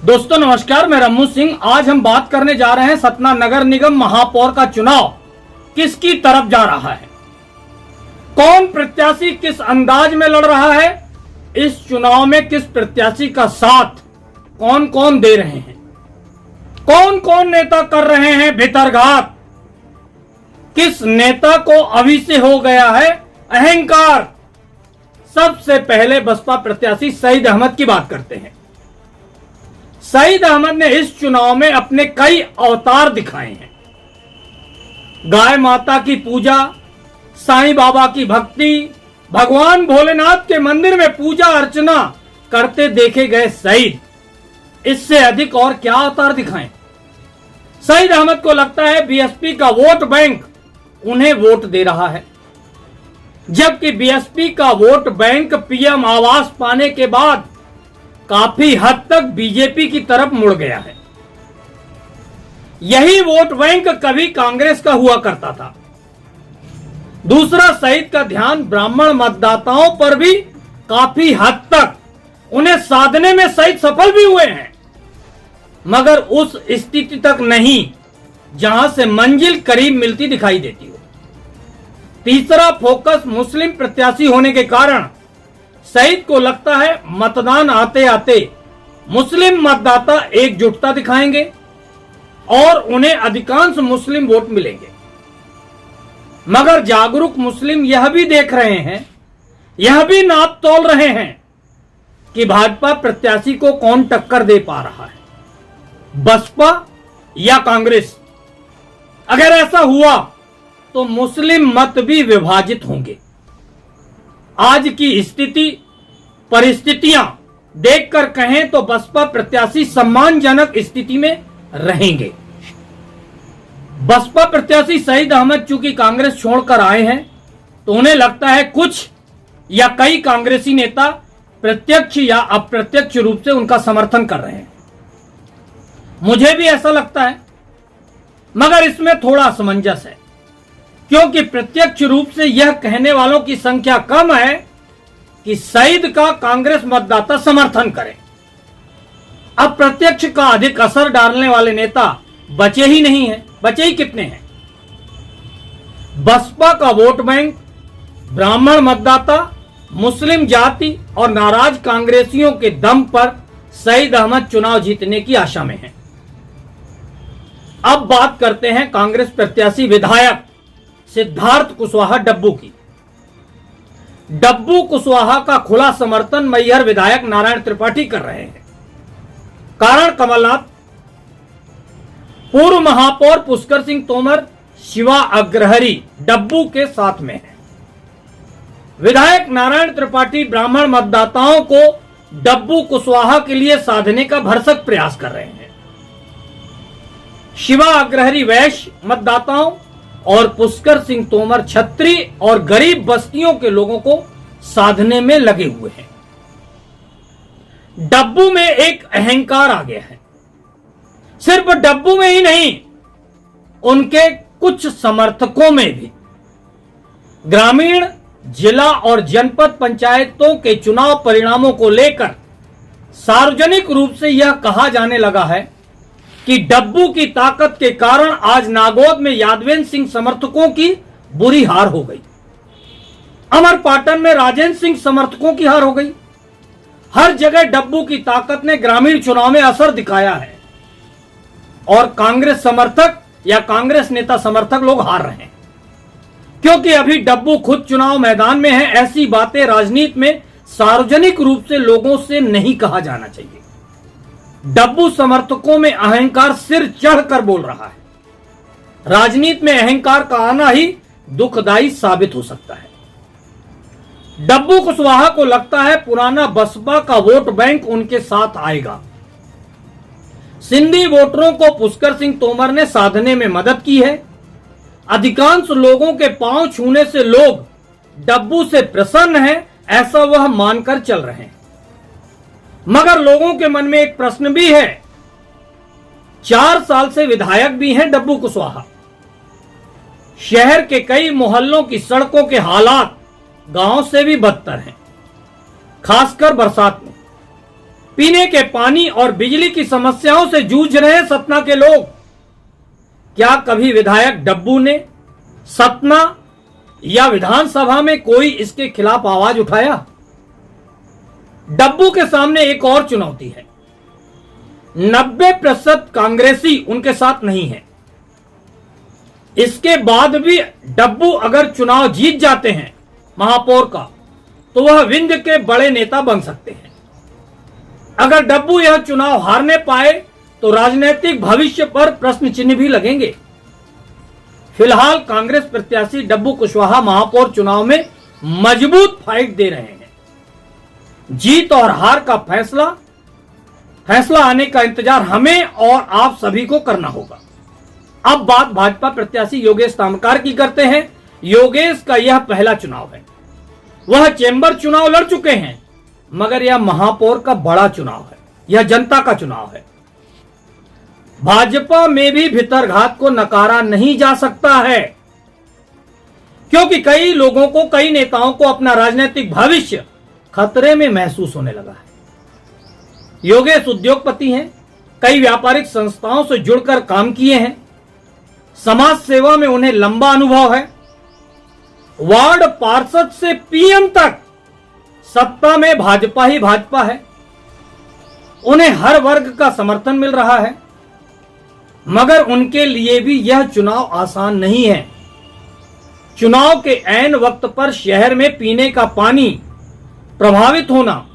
दोस्तों नमस्कार, मैं रम्मू सिंह। आज हम बात करने जा रहे हैं सतना नगर निगम महापौर का चुनाव किसकी तरफ जा रहा है, कौन प्रत्याशी किस अंदाज में लड़ रहा है, इस चुनाव में किस प्रत्याशी का साथ कौन कौन दे रहे हैं, कौन कौन नेता कर रहे हैं भितरघात, किस नेता को अभी से हो गया है अहंकार। सबसे पहले बसपा प्रत्याशी सईद अहमद की बात करते हैं। सईद अहमद ने इस चुनाव में अपने कई अवतार दिखाए हैं। गाय माता की पूजा, साईं बाबा की भक्ति, भगवान भोलेनाथ के मंदिर में पूजा अर्चना करते देखे गए सईद, इससे अधिक और क्या अवतार दिखाएं। सईद अहमद को लगता है बीएसपी का वोट बैंक उन्हें वोट दे रहा है, जबकि बीएसपी का वोट बैंक पीएम आवास पाने के बाद काफी हद तक बीजेपी की तरफ मुड़ गया है। यही वोट बैंक कभी कांग्रेस का हुआ करता था। दूसरा, सईद का ध्यान ब्राह्मण मतदाताओं पर भी काफी हद तक उन्हें साधने में सईद सफल भी हुए हैं, मगर उस स्थिति तक नहीं जहां से मंजिल करीब मिलती दिखाई देती हो। तीसरा, फोकस मुस्लिम प्रत्याशी होने के कारण सईद को लगता है मतदान आते आते मुस्लिम मतदाता एकजुटता दिखाएंगे और उन्हें अधिकांश मुस्लिम वोट मिलेंगे। मगर जागरूक मुस्लिम यह भी देख रहे हैं, यह भी नाप तोल रहे हैं कि भाजपा प्रत्याशी को कौन टक्कर दे पा रहा है, बसपा या कांग्रेस। अगर ऐसा हुआ तो मुस्लिम मत भी विभाजित होंगे। आज की स्थिति परिस्थितियां देखकर कहें तो बसपा प्रत्याशी सम्मानजनक स्थिति में रहेंगे। बसपा प्रत्याशी सईद अहमद चूंकि कांग्रेस छोड़कर आए हैं तो उन्हें लगता है कुछ या कई कांग्रेसी नेता प्रत्यक्ष या अप्रत्यक्ष रूप से उनका समर्थन कर रहे हैं। मुझे भी ऐसा लगता है, मगर इसमें थोड़ा असमंजस है, क्योंकि प्रत्यक्ष रूप से यह कहने वालों की संख्या कम है कि सईद का कांग्रेस मतदाता समर्थन करें। अप्रत्यक्ष का अधिक असर डालने वाले नेता बचे ही नहीं हैं। बचे ही कितने हैं। बसपा का वोट बैंक ब्राह्मण मतदाता, मुस्लिम जाति और नाराज कांग्रेसियों के दम पर सईद अहमद चुनाव जीतने की आशा में है। अब बात करते हैं कांग्रेस प्रत्याशी विधायक सिद्धार्थ कुशवाहा डब्बू की। डब्बू कुशवाहा का खुला समर्थन मैहर विधायक नारायण त्रिपाठी कर रहे हैं। कारण कमलनाथ, पूर्व महापौर पुष्कर सिंह तोमर, शिवा अग्रहरी डब्बू के साथ में है। विधायक नारायण त्रिपाठी ब्राह्मण मतदाताओं को डब्बू कुशवाहा के लिए साधने का भरसक प्रयास कर रहे हैं। शिवा अग्रहरी वैश्य मतदाताओं और पुष्कर सिंह तोमर छत्री और गरीब बस्तियों के लोगों को साधने में लगे हुए हैं। डब्बू में एक अहंकार आ गया है। सिर्फ डब्बू में ही नहीं, उनके कुछ समर्थकों में भी। ग्रामीण, जिला और जनपद पंचायतों के चुनाव परिणामों को लेकर सार्वजनिक रूप से यह कहा जाने लगा है कि डब्बू की ताकत के कारण आज नागौद में यादवेंद्र सिंह समर्थकों की बुरी हार हो गई। अमरपाटन में राजेंद्र सिंह समर्थकों की हार हो गई। हर जगह डब्बू की ताकत ने ग्रामीण चुनाव में असर दिखाया है और कांग्रेस समर्थक या कांग्रेस नेता समर्थक लोग हार रहे हैं, क्योंकि अभी डब्बू खुद चुनाव मैदान में है। ऐसी बातें राजनीति में सार्वजनिक रूप से लोगों से नहीं कहा जाना चाहिए। डब्बू समर्थकों में अहंकार सिर चढ़कर बोल रहा है। राजनीति में अहंकार का आना ही दुखदायी साबित हो सकता है। डब्बू कुशवाहा को लगता है पुराना बसपा का वोट बैंक उनके साथ आएगा। सिंधी वोटरों को पुष्कर सिंह तोमर ने साधने में मदद की है। अधिकांश लोगों के पांव छूने से लोग डब्बू से प्रसन्न हैं, ऐसा वह मानकर चल रहे हैं। मगर लोगों के मन में एक प्रश्न भी है। 4 साल से विधायक भी हैं डब्बू कुशवाहा। शहर के कई मोहल्लों की सड़कों के हालात गांव से भी बदतर हैं, खासकर बरसात में। पीने के पानी और बिजली की समस्याओं से जूझ रहे हैं सतना के लोग। क्या कभी विधायक डब्बू ने सतना या विधानसभा में कोई इसके खिलाफ आवाज उठाया? डब्बू के सामने एक और चुनौती है। 90% कांग्रेसी उनके साथ नहीं है। इसके बाद भी डब्बू अगर चुनाव जीत जाते हैं महापौर का, तो वह विंध्य के बड़े नेता बन सकते हैं। अगर डब्बू यह चुनाव हारने पाए तो राजनीतिक भविष्य पर प्रश्न चिन्ह भी लगेंगे। फिलहाल कांग्रेस प्रत्याशी डब्बू कुशवाहा महापौर चुनाव में मजबूत फाइट दे रहे हैं। जीत और हार का फैसला आने का इंतजार हमें और आप सभी को करना होगा। अब बात भाजपा प्रत्याशी योगेश तामकार की करते हैं। योगेश का यह पहला चुनाव है। वह चेंबर चुनाव लड़ चुके हैं, मगर यह महापौर का बड़ा चुनाव है। यह जनता का चुनाव है। भाजपा में भी भितरघात को नकारा नहीं जा सकता है, क्योंकि कई लोगों को, कई नेताओं को अपना राजनीतिक भविष्य खतरे में महसूस होने लगा है। योगेश उद्योगपति हैं, कई व्यापारिक संस्थाओं से जुड़कर काम किए हैं, समाज सेवा में उन्हें लंबा अनुभव है। वार्ड पार्षद से पीएम तक सत्ता में भाजपा ही भाजपा है। उन्हें हर वर्ग का समर्थन मिल रहा है, मगर उनके लिए भी यह चुनाव आसान नहीं है। चुनाव के ऐन वक्त पर शहर में पीने का पानी प्रभावित होना,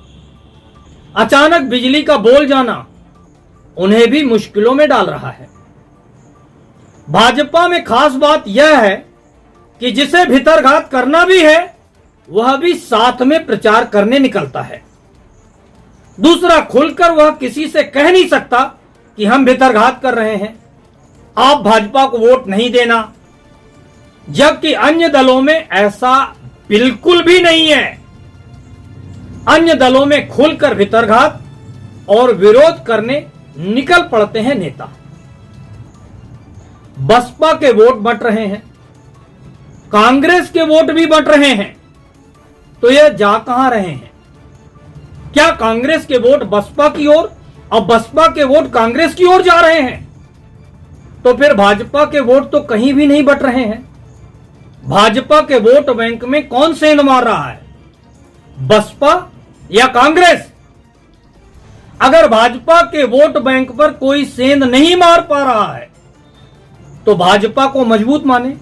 अचानक बिजली का बोल जाना उन्हें भी मुश्किलों में डाल रहा है। भाजपा में खास बात यह है कि जिसे भितरघात करना भी है, वह भी साथ में प्रचार करने निकलता है। दूसरा, खुलकर वह किसी से कह नहीं सकता कि हम भितरघात कर रहे हैं, आप भाजपा को वोट नहीं देना, जबकि अन्य दलों में ऐसा बिल्कुल भी नहीं है। अन्य दलों में खुलकर भितरघात और विरोध करने निकल पड़ते हैं नेता। बसपा के वोट बंट रहे हैं, कांग्रेस के वोट भी बंट रहे हैं, तो यह जा कहां रहे हैं? क्या कांग्रेस के वोट बसपा की ओर और बसपा के वोट कांग्रेस की ओर जा रहे हैं? तो फिर भाजपा के वोट तो कहीं भी नहीं बट रहे हैं। भाजपा के वोट बैंक में कौन सेंध मार रहा है, बसपा या कांग्रेस? अगर भाजपा के वोट बैंक पर कोई सेंध नहीं मार पा रहा है तो भाजपा को मजबूत माने,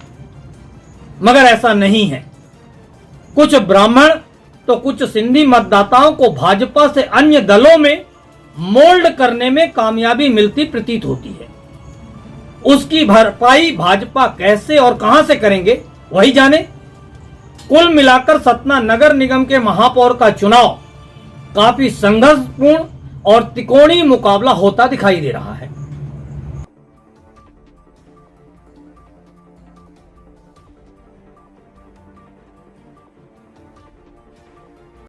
मगर ऐसा नहीं है। कुछ ब्राह्मण तो कुछ सिंधी मतदाताओं को भाजपा से अन्य दलों में मोल्ड करने में कामयाबी मिलती प्रतीत होती है। उसकी भरपाई भाजपा कैसे और कहां से करेंगे वही जाने। कुल मिलाकर सतना नगर निगम के महापौर का चुनाव काफी संघर्षपूर्ण और त्रिकोणीय मुकाबला होता दिखाई दे रहा है।